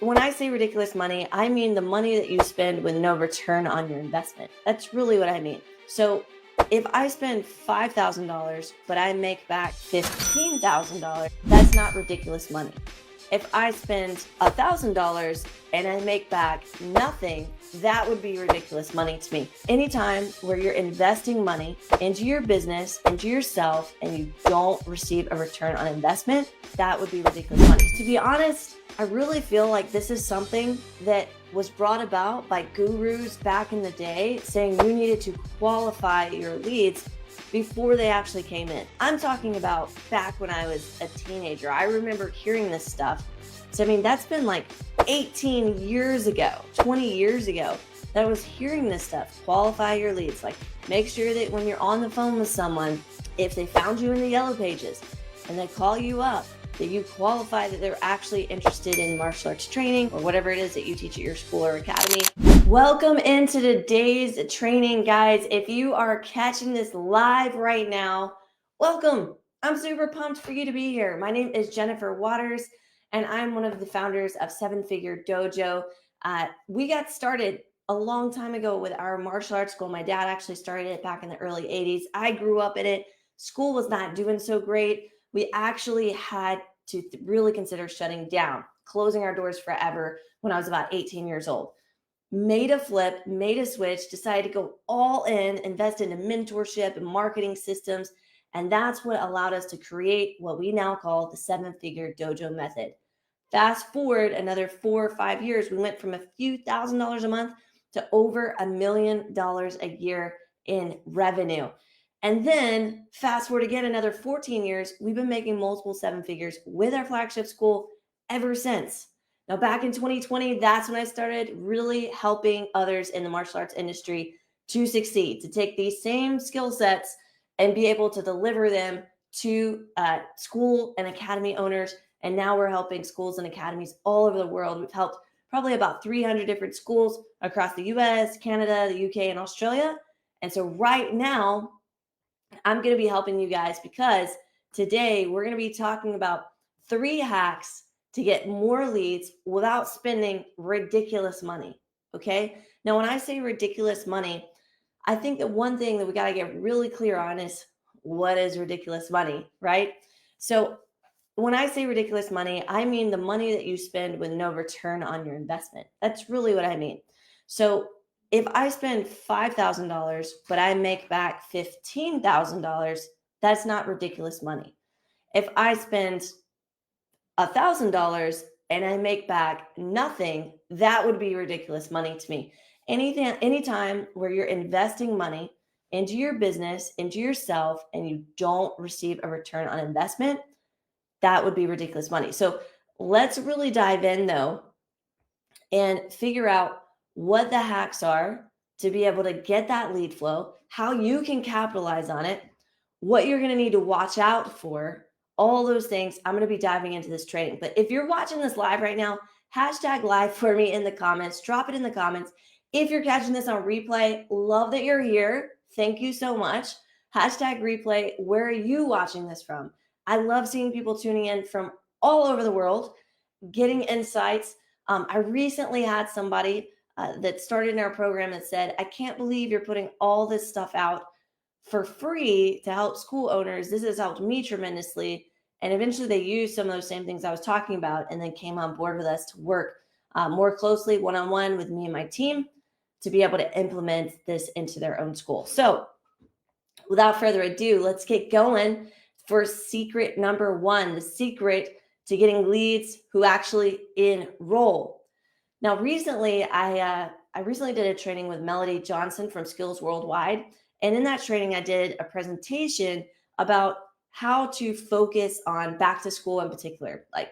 when I say ridiculous money, I mean the money that you spend with no return on your investment. That's really what I mean. So if I spend $5,000, but I make back $15,000, that's not ridiculous money. If I spend $1,000 and I make back nothing, that would be ridiculous money to me. Anytime where you're investing money into your business, into yourself, and you don't receive a return on investment, that would be ridiculous money. To be honest, I really feel like this is something that was brought about by gurus back in the day saying you needed to qualify your leads before they actually came in. I'm talking about back when I was a teenager. I remember hearing this stuff. So, I mean, that's been like 18 years ago, 20 years ago that I was hearing this stuff. Qualify your leads. Like, make sure that when you're on the phone with someone, if they found you in the yellow pages and they call you up, that you qualify that they're actually interested in martial arts training or whatever it is that you teach at your school or academy. Welcome into today's training, guys. If you are catching this live right now, welcome. I'm super pumped for you to be here. My name is Jennifer Waters, and I'm one of the founders of Figure Dojo. We got started a long time ago with our martial arts school. My dad actually started it back in the early 80s. I grew up in it. School was not doing so great. We actually had to really consider shutting down, closing our doors forever when I was about 18 years old. Made a flip, made a switch, decided to go all in, invest into mentorship and marketing systems. And that's what allowed us to create what we now call the 7-Figure Dojo method. Fast forward another 4 or 5 years, we went from a few $1,000s a month to over $1 million a year in revenue. And then fast forward again another 14 years, we've been making multiple 7 figures with our flagship school ever since. Now, back in 2020, that's when I started really helping others in the martial arts industry to succeed, to take these same skill sets and be able to deliver them to school and academy owners. And now we're helping schools and academies all over the world. We've helped probably about 300 different schools across the US, Canada, the UK, and Australia. And so right now, I'm going to be helping you guys because today we're going to be talking about 3 hacks to get more leads without spending ridiculous money. Okay. Now, when I say ridiculous money, I think that one thing that we got to get really clear on is what is ridiculous money, right? So when I say ridiculous money, I mean the money that you spend with no return on your investment. That's really what I mean. So if I spend $5,000, but I make back $15,000, that's not ridiculous money. If I spend $1,000 and I make back nothing, that would be ridiculous money to me. Anytime where you're investing money into your business, into yourself, and you don't receive a return on investment, that would be ridiculous money. So let's really dive in though and figure out what the hacks are to be able to get that lead flow, how you can capitalize on it, what you're going to need to watch out for, all those things. I'm going to be diving into this training. But if you're watching this live right now, hashtag live for me in the comments. Drop it in the comments. If you're catching this on replay, love that you're here. Thank you so much. Hashtag replay. Where are you watching this from? I love seeing people tuning in from all over the world, getting insights. I recently had somebody that started in our program that said, I can't believe you're putting all this stuff out for free to help school owners. This has helped me tremendously. And eventually they used some of those same things I was talking about and then came on board with us to work more closely one-on-one with me and my team to be able to implement this into their own school. So without further ado, let's get going for secret number 1, the secret to getting leads who actually enroll. Now, recently, I recently did a training with Melody Johnson from Skills Worldwide. And in that training, I did a presentation about how to focus on back to school in particular, like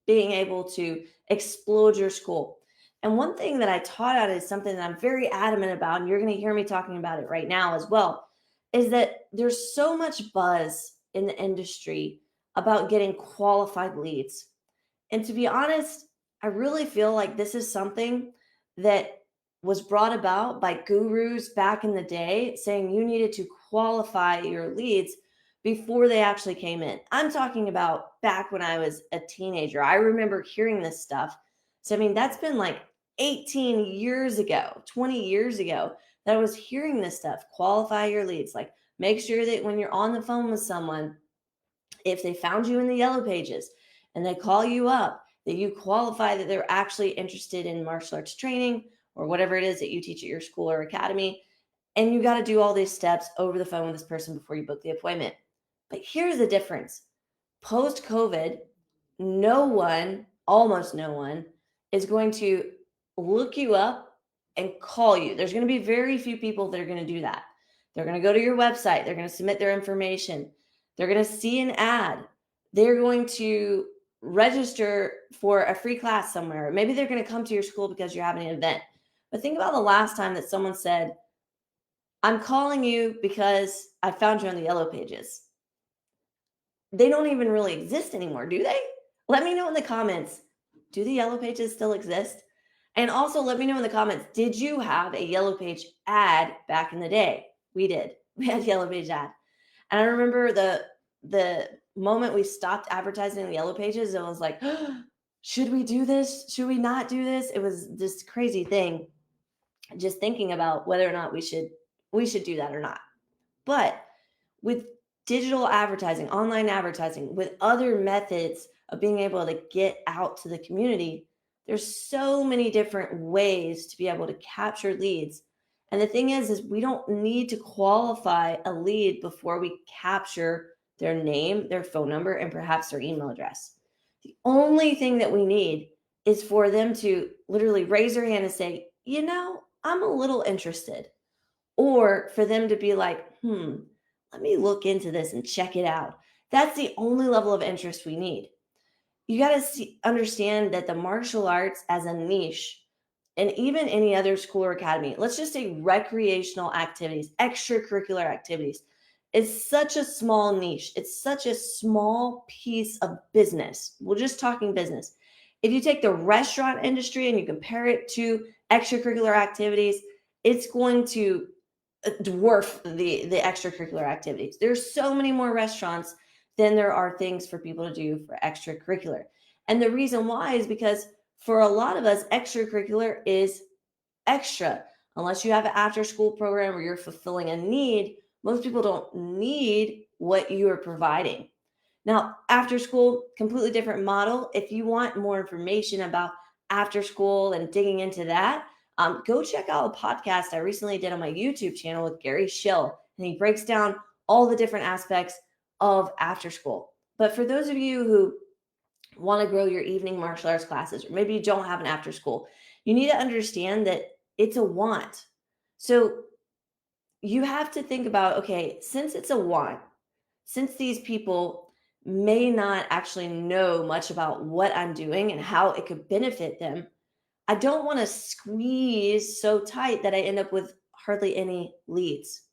being able to explode your school. And one thing that I taught out is something that I'm very adamant about, and you're going to hear me talking about it right now as well, is that there's so much buzz in the industry about getting qualified leads. And to be honest, I really feel like this is something that was brought about by gurus back in the day saying you needed to qualify your leads before they actually came in. I'm talking about back when I was a teenager. I remember hearing this stuff. So, I mean, that's been like 18 years ago, 20 years ago that I was hearing this stuff. Qualify your leads. Like, make sure that when you're on the phone with someone, if they found you in the yellow pages and they call you up, that you qualify that they're actually interested in martial arts training or whatever it is that you teach at your school or academy. And you got to do all these steps over the phone with this person before you book the appointment. But here's the difference: post COVID, no one, almost no one, is going to look you up and call you. There's going to be very few people that are going to do that. They're going to go to your website, they're going to submit their information, they're going to see an ad, they're going to register for a free class somewhere. Maybe they're going to come to your school because you're having an event. But think about the last time that someone said, I'm calling you because I found you on the yellow pages. They don't even really exist anymore, do they? Let me know in the comments. Do the yellow pages still exist? And also let me know in the comments, did you have a yellow page ad back in the day? We did. We had yellow page ad. And I remember the moment we stopped advertising the yellow pages, it was like, should we do this? Should we not do this? It was this crazy thing, just thinking about whether or not we should do that or not. But with digital advertising, online advertising, with other methods of being able to get out to the community, there's so many different ways to be able to capture leads. And the thing is we don't need to qualify a lead before we capture their name, their phone number, and perhaps their email address. The only thing that we need is for them to literally raise their hand and say, I'm a little interested. Or for them to be like, let me look into this and check it out. That's the only level of interest we need. You got to understand that the martial arts as a niche, and even any other school or academy, let's just say recreational activities, extracurricular activities, is such a small niche. It's such a small piece of business. We're just talking business. If you take the restaurant industry and you compare it to extracurricular activities, it's going to dwarf the extracurricular activities. There's so many more restaurants than there are things for people to do for extracurricular. And the reason why is because for a lot of us, extracurricular is extra. Unless you have an after school program or you're fulfilling a need, most people don't need what you are providing. Now, after school, completely different model. If you want more information about after school and digging into that, go check out a podcast I recently did on my YouTube channel with Gary Schill, and he breaks down all the different aspects of after school. But for those of you who want to grow your evening martial arts classes, or maybe you don't have an after school, you need to understand that it's a want. So you have to think about, okay, since it's a want, since these people may not actually know much about what I'm doing and how it could benefit them, I don't want to squeeze so tight that I end up with hardly any leads.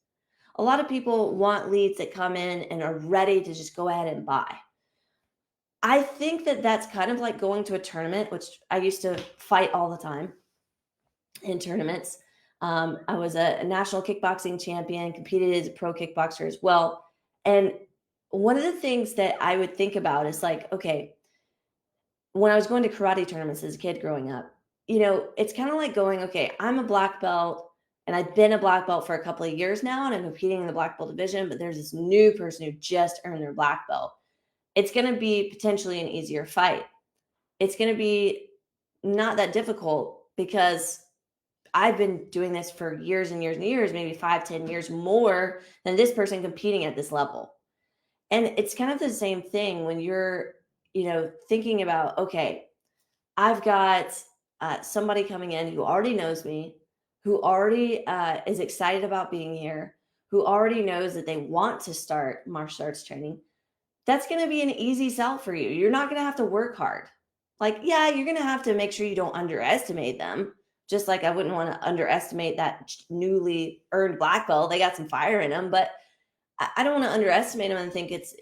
A lot of people want leads that come in and are ready to just go ahead and buy. I think that that's kind of like going to a tournament, which I used to fight all the time in tournaments. I was a national kickboxing champion, competed as a pro kickboxer as well. And one of the things that I would think about is like, okay, when I was going to karate tournaments as a kid growing up, it's kind of like going, okay, I'm a black belt and I've been a black belt for a couple of years now and I'm competing in the black belt division, but there's this new person who just earned their black belt. It's going to be potentially an easier fight. It's going to be not that difficult because I've been doing this for years and years and years, maybe 5-10 years more than this person competing at this level. And it's kind of the same thing when you're, thinking about, okay, I've got somebody coming in who already knows me, who already is excited about being here, who already knows that they want to start martial arts training. That's going to be an easy sell for you. You're not going to have to work hard. Like, yeah, you're going to have to make sure you don't underestimate them. Just like I wouldn't want to underestimate that newly earned black belt. They got some fire in them, but I don't want to underestimate them and think it's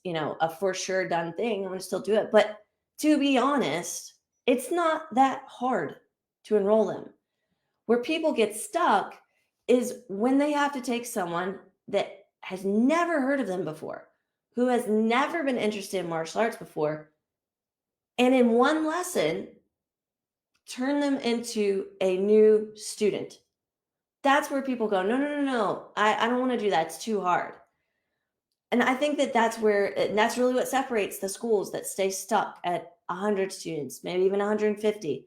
a for sure done thing. I'm going to still do it. But to be honest, it's not that hard to enroll them. Where people get stuck is when they have to take someone that has never heard of them before, who has never been interested in martial arts before, and in one lesson, turn them into a new student. That's where people go, no, no, no, no. I don't want to do that. It's too hard. And I think that that's really what separates the schools that stay stuck at 100 students, maybe even 150,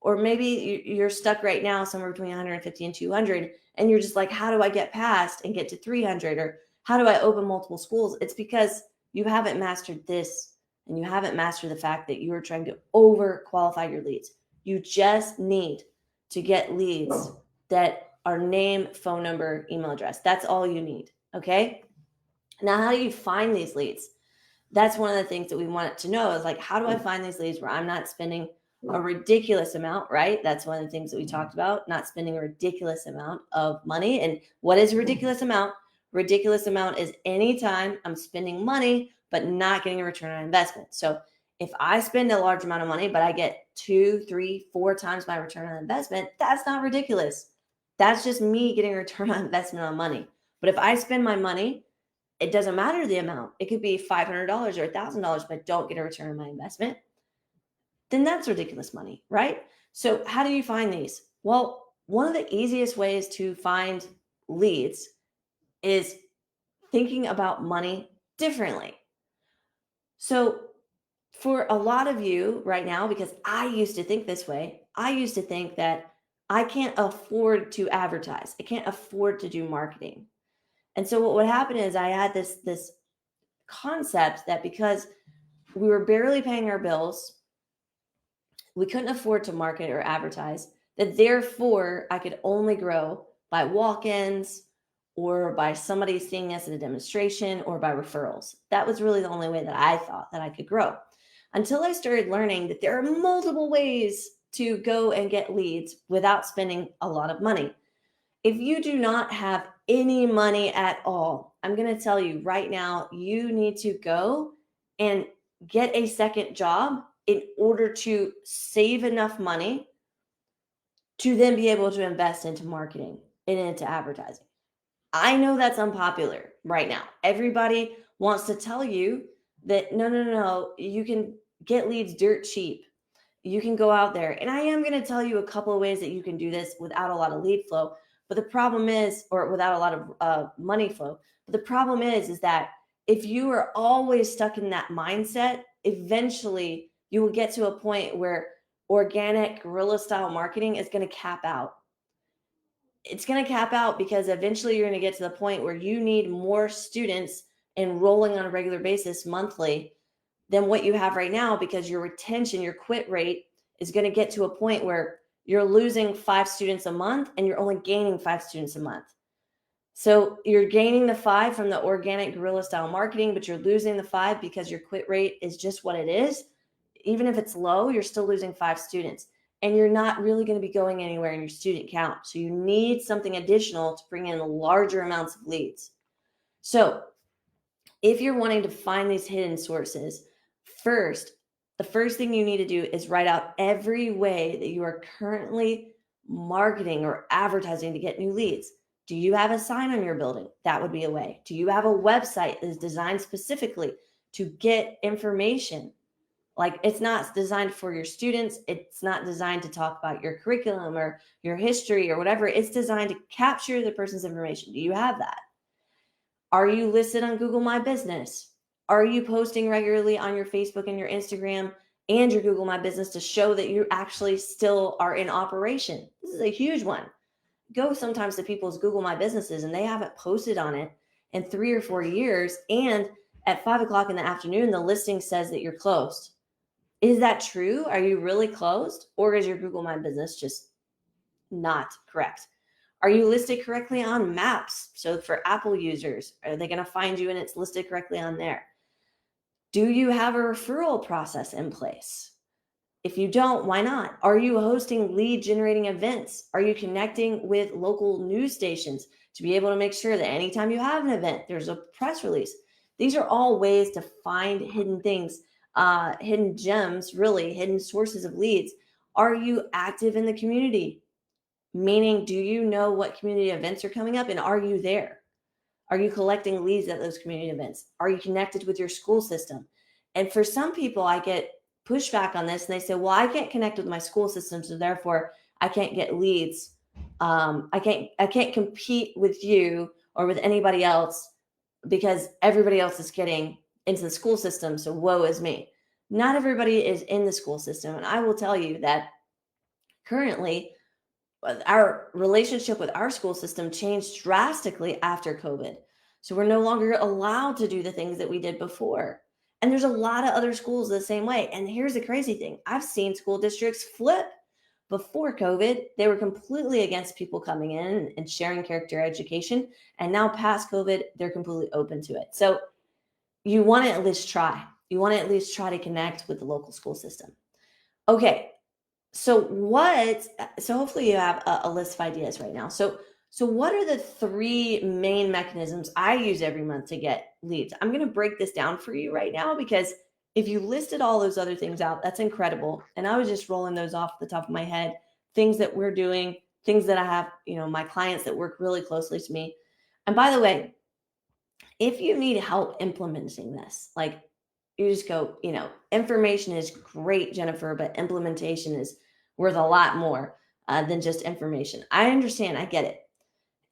or maybe you're stuck right now somewhere between 150 and 200, and you're just like, how do I get past and get to 300, or how do I open multiple schools? It's because you haven't mastered this, and you haven't mastered the fact that you are trying to over qualify your leads. You just need to get leads that are name, phone number, email address. That's all you need. Okay. Now, how do you find these leads? That's one of the things that we want to know is like, how do I find these leads where I'm not spending a ridiculous amount, right? That's one of the things that we talked about, not spending a ridiculous amount of money. And what is a ridiculous amount? Ridiculous amount is anytime I'm spending money, but not getting a return on investment. So if I spend a large amount of money, but I get 2, 3, 4 times my return on investment, that's not ridiculous. That's just me getting a return on investment on money. But if I spend my money, it doesn't matter the amount. It could be $500 or $1,000, but don't get a return on my investment. Then that's ridiculous money, right? So how do you find these? Well, one of the easiest ways to find leads is thinking about money differently. So for a lot of you right now, because I used to think this way, I used to think that I can't afford to advertise. I can't afford to do marketing. And so what would happen is I had this concept that because we were barely paying our bills, we couldn't afford to market or advertise, that therefore I could only grow by walk-ins or by somebody seeing us at a demonstration or by referrals. That was really the only way that I thought that I could grow, until I started learning that there are multiple ways to go and get leads without spending a lot of money. If you do not have any money at all, I'm going to tell you right now, you need to go and get a second job in order to save enough money to then be able to invest into marketing and into advertising. I know that's unpopular right now. Everybody wants to tell you that no, no, no, no, you can get leads dirt cheap. You can go out there. And I am going to tell you a couple of ways that you can do this without a lot of lead flow. But the problem is, or without a lot of money flow. But the problem is that if you are always stuck in that mindset, eventually you will get to a point where organic guerrilla style marketing is going to cap out. It's going to cap out because eventually you're going to get to the point where you need more students enrolling on a regular basis monthly than what you have right now, because your retention, your quit rate is going to get to a point where you're losing 5 students a month and you're only gaining 5 students a month. So you're gaining the 5 from the organic guerrilla style marketing, but you're losing the 5 because your quit rate is just what it is. Even if it's low, you're still losing 5 students, and you're not really going to be going anywhere in your student count. So you need something additional to bring in larger amounts of leads. So if you're wanting to find these hidden sources, the first thing you need to do is write out every way that you are currently marketing or advertising to get new leads. Do you have a sign on your building? That would be a way. Do you have a website that is designed specifically to get information? Like, it's not designed for your students. It's not designed to talk about your curriculum or your history or whatever. It's designed to capture the person's information. Do you have that? Are you listed on Google My Business? Are you posting regularly on your Facebook and your Instagram and your Google My Business to show that you actually still are in operation? This is a huge one. Go sometimes to people's Google My Businesses and they haven't posted on it in 3 or 4 years. And at 5 o'clock in the afternoon, the listing says that you're closed. Is that true? Are you really closed? Or is your Google My Business just not correct? Are you listed correctly on Maps? So for Apple users, are they going to find you and it's listed correctly on there? Do you have a referral process in place? If you don't, why not? Are you hosting lead generating events? Are you connecting with local news stations to be able to make sure that anytime you have an event, there's a press release? These are all ways to find hidden things, hidden gems, really hidden sources of leads. Are you active in the community? Meaning, do you know what community events are coming up and are you there? Are you collecting leads at those community events? Are you connected with your school system? And for some people, I get pushback on this and they say, well, I can't connect with my school system, so therefore I can't get leads. I can't compete with you or with anybody else because everybody else is getting into the school system. So woe is me. Not everybody is in the school system. And I will tell you that currently our relationship with our school system changed drastically after COVID. So we're no longer allowed to do the things that we did before. And there's a lot of other schools the same way. And here's the crazy thing, I've seen school districts flip. Before COVID, they were completely against people coming in and sharing character education. And now, past COVID, they're completely open to it. So you want to at least try. You want to at least try to connect with the local school system. Okay, so hopefully you have a list of ideas right now. So what are the three main mechanisms I use every month to get leads? I'm going to break this down for you right now, because if you listed all those other things out, that's incredible. And I was just rolling those off the top of my head, things that we're doing, things that I have, my clients that work really closely to me. And by the way, if you need help implementing this, like, you just go, information is great, Jennifer, but implementation is worth a lot more than just information. I understand. I get it.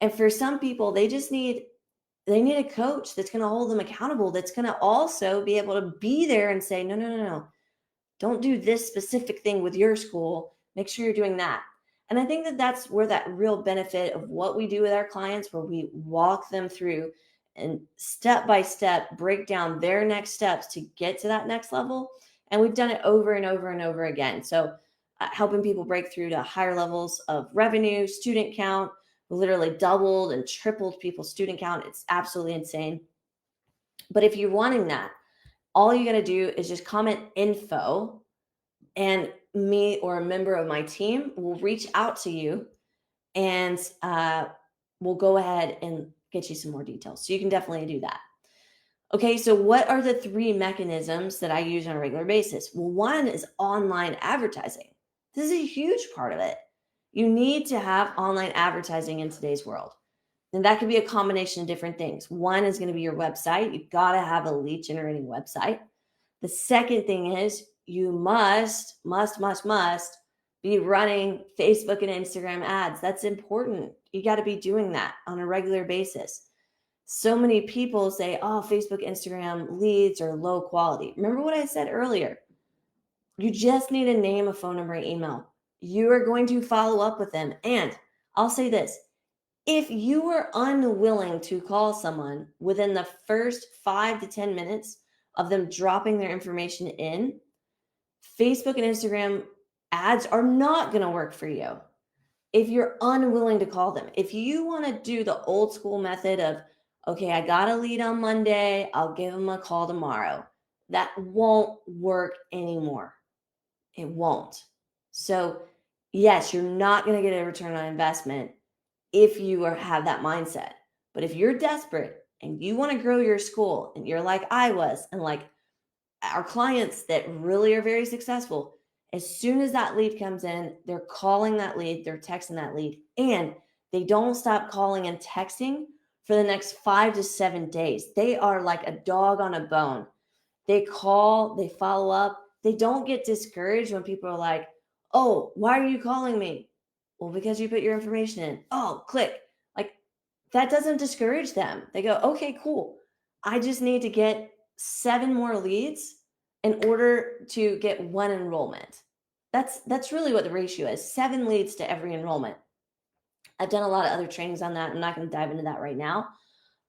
And for some people, they need a coach that's going to hold them accountable, that's going to also be able to be there and say, no, no, no, no, don't do this specific thing with your school. Make sure you're doing that. And I think that that's where that real benefit of what we do with our clients, where we walk them through and step by step break down their next steps to get to that next level. And we've done it over and over and over again. So helping people break through to higher levels of revenue, student count, literally doubled and tripled people's student count. It's absolutely insane. But if you're wanting that, all you got to do is just comment info, and me or a member of my team will reach out to you, and we'll go ahead and get you some more details. So you can definitely do that. Okay, so what are the three mechanisms that I use on a regular basis? Well, one is online advertising. This is a huge part of it. You need to have online advertising in today's world. And that could be a combination of different things. One is going to be your website. You've got to have a lead generating website. The second thing is you must be running Facebook and Instagram ads. That's important. You got to be doing that on a regular basis. So many people say, oh, Facebook, Instagram leads are low quality. Remember what I said earlier? You just need a name, a phone number, and email. You are going to follow up with them. And I'll say this, if you are unwilling to call someone within the first 5 to 10 minutes of them dropping their information in, Facebook and Instagram ads are not going to work for you. If you're unwilling to call them, if you want to do the old school method of, okay, I got a lead on Monday, I'll give them a call tomorrow, that won't work anymore. It won't. So yes, you're not going to get a return on investment if you have that mindset. But if you're desperate and you want to grow your school, and you're like I was, and like our clients that really are very successful, as soon as that lead comes in, they're calling that lead, they're texting that lead, and they don't stop calling and texting for the next 5 to 7 days. They are like a dog on a bone. They call, they follow up. They don't get discouraged when people are like, oh, why are you calling me? Well, because you put your information in. Oh, click. Like, that doesn't discourage them. They go, okay, cool. I just need to get 7 more leads in order to get 1 enrollment. That's really what the ratio is. 7 leads to every enrollment. I've done a lot of other trainings on that. I'm not going to dive into that right now.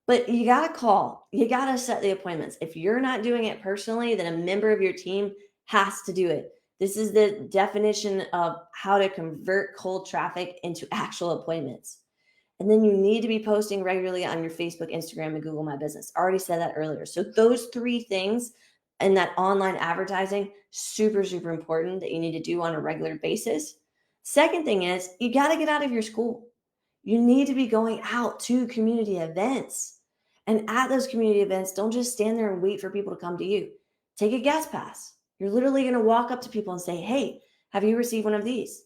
But you got to call. You got to set the appointments. If you're not doing it personally, then a member of your team has to do it. This is the definition of how to convert cold traffic into actual appointments. And then you need to be posting regularly on your Facebook, Instagram, and Google My Business. I already said that earlier. So those 3 things and that online advertising, super, super important that you need to do on a regular basis. Second thing is you got to get out of your school. You need to be going out to community events. And at those community events, don't just stand there and wait for people to come to you. Take a guest pass. You're literally going to walk up to people and say, hey, have you received one of these?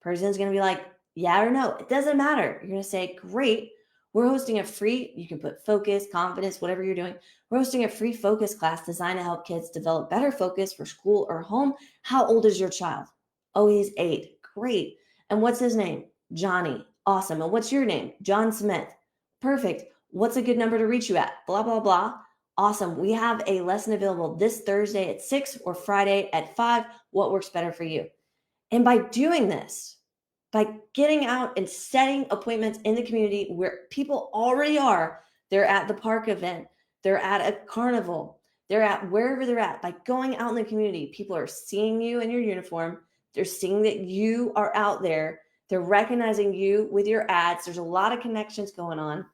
Person's going to be like, yeah or no. It doesn't matter. You're going to say, great. We're hosting a free, you can put focus, confidence, whatever you're doing. We're hosting a free focus class designed to help kids develop better focus for school or home. How old is your child? Oh, he's 8. Great. And what's his name? Johnny. Awesome. And what's your name? John Smith. Perfect. What's a good number to reach you at? Blah, blah, blah. Awesome. We have a lesson available this Thursday at 6 or Friday at 5. What works better for you? And by doing this, by getting out and setting appointments in the community where people already are, they're at the park event, they're at a carnival, they're at wherever they're at, by going out in the community, people are seeing you in your uniform. They're seeing that you are out there. They're recognizing you with your ads. There's a lot of connections going on.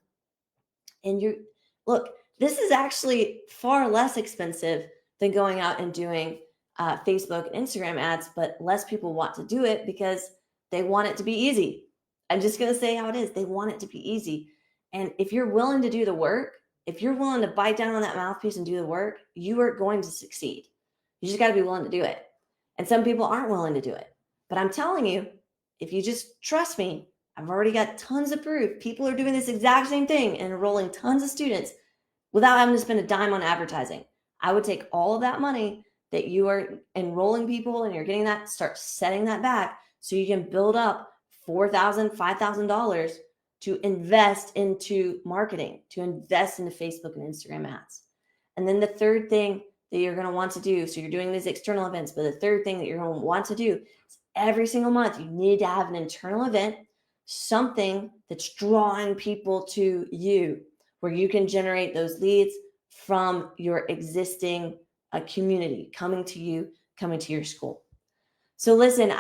And you look, this is actually far less expensive than going out and doing Facebook and Instagram ads, but less people want to do it because they want it to be easy. I'm just going to say how it is. They want it to be easy. And if you're willing to do the work, if you're willing to bite down on that mouthpiece and do the work, you are going to succeed. You just got to be willing to do it. And some people aren't willing to do it. But I'm telling you, if you just trust me, I've already got tons of proof. People are doing this exact same thing and enrolling tons of students without having to spend a dime on advertising. I would take all of that money that you are enrolling people and you're getting that, start setting that back so you can build up $4,000, $5,000 to invest into marketing, to invest into Facebook and Instagram ads. And then the third thing that you're going to want to do, so you're doing these external events, but the third thing that you're going to want to do is every single month, you need to have an internal event, something that's drawing people to you, where you can generate those leads from your existing community coming to you, coming to your school. So listen,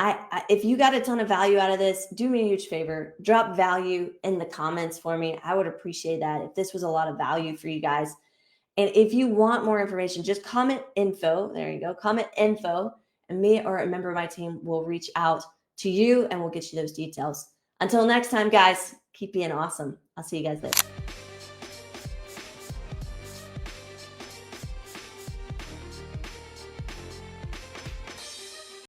if you got a ton of value out of this, do me a huge favor, drop value in the comments for me. I would appreciate that if this was a lot of value for you guys. And if you want more information, just comment info. There you go. Comment info, and me or a member of my team will reach out to you and we'll get you those details. Until next time, guys, keep being awesome. I'll see you guys later.